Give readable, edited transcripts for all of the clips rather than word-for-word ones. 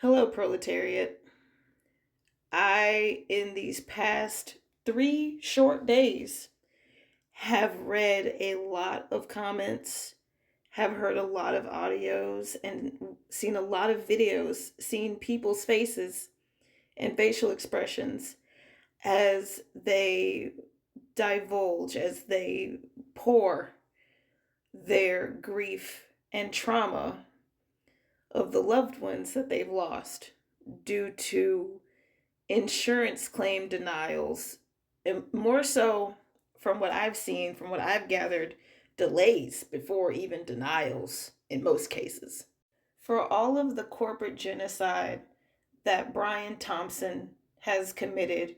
Hello, proletariat. In these past 3 short days, have read a lot of comments, have heard a lot of audios, and seen a lot of videos, seen people's faces and facial expressions as they divulge, as they pour their grief and trauma of the loved ones that they've lost due to insurance claim denials, and more so from what I've seen, from what I've gathered, delays before even denials in most cases. For all of the corporate genocide that Brian Thompson has committed,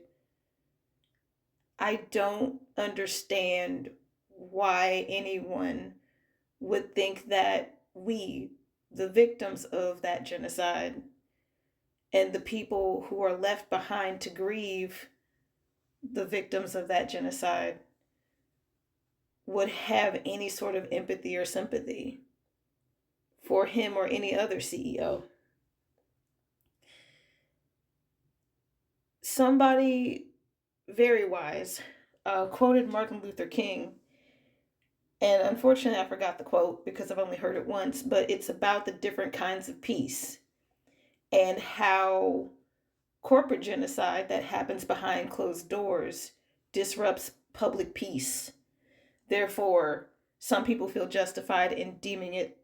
I don't understand why anyone would think that we, the victims of that genocide, and the people who are left behind to grieve the victims of that genocide would have any sort of empathy or sympathy for him or any other CEO. Somebody very wise quoted Martin Luther King, and unfortunately I forgot the quote because I've only heard it once, but it's about the different kinds of peace and how corporate genocide that happens behind closed doors disrupts public peace. Therefore, some people feel justified in deeming it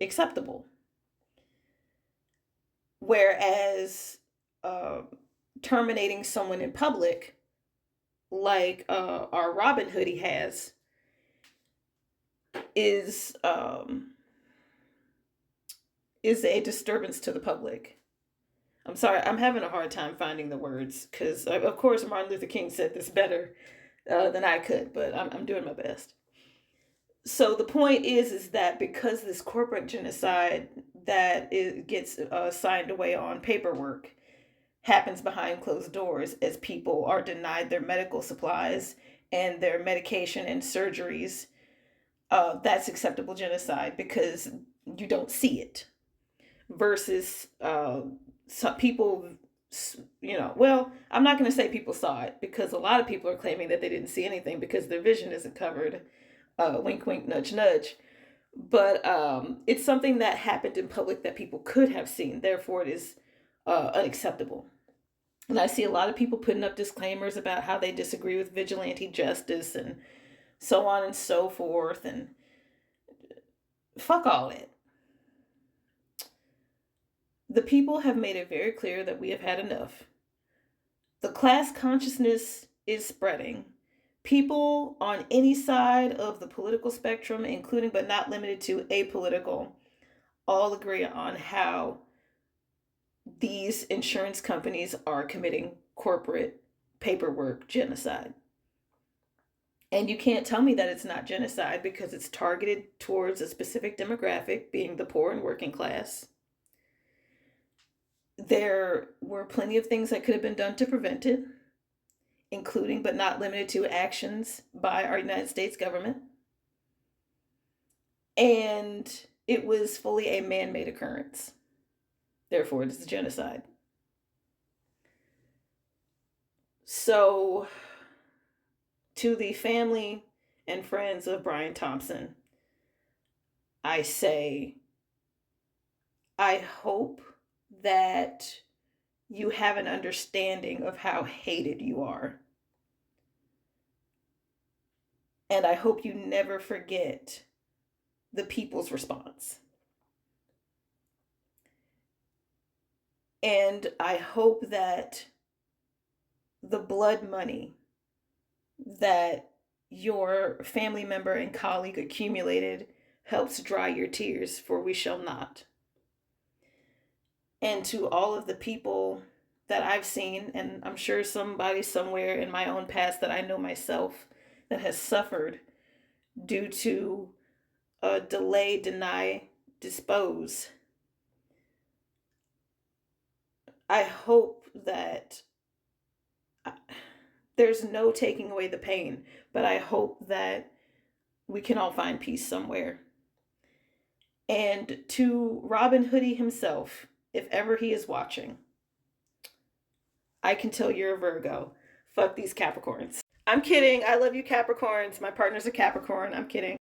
acceptable. Whereas uh, terminating someone in public, like our Robin hoodie has, is um, is a disturbance to the public. I'm sorry, I'm having a hard time finding the words because, of course, Martin Luther King said this better than I could, but I'm doing my best. So the point is that because this corporate genocide that gets signed away on paperwork happens behind closed doors as people are denied their medical supplies and their medication and surgeries, that's acceptable genocide because you don't see it. Versus some people, well, I'm not going to say people saw it because a lot of people are claiming that they didn't see anything because their vision isn't covered. Wink, wink, nudge, nudge. But it's something that happened in public that people could have seen. Therefore, it is unacceptable. And I see a lot of people putting up disclaimers about how they disagree with vigilante justice and so on and so forth. And fuck all that. The people have made it very clear that we have had enough. The class consciousness is spreading. People on any side of the political spectrum, including but not limited to apolitical, all agree on how these insurance companies are committing corporate paperwork genocide. And you can't tell me that it's not genocide because it's targeted towards a specific demographic, being the poor and working class. There were plenty of things that could have been done to prevent it, including but not limited to actions by our United States government. And it was fully a man made occurrence. Therefore, it is a genocide. So, to the family and friends of Brian Thompson, I say, I hope that you have an understanding of how hated you are. And I hope you never forget the people's response. And I hope that the blood money that your family member and colleague accumulated helps dry your tears, for we shall not. And to all of the people that I've seen, and I'm sure somebody somewhere in my own past that I know myself that has suffered due to delay, deny, dispose, I hope that there's no taking away the pain, but I hope that we can all find peace somewhere. And to Robin Hoodie himself, if ever he is watching, I can tell you're a Virgo. Fuck these Capricorns. I'm kidding. I love you, Capricorns. My partner's a Capricorn. I'm kidding.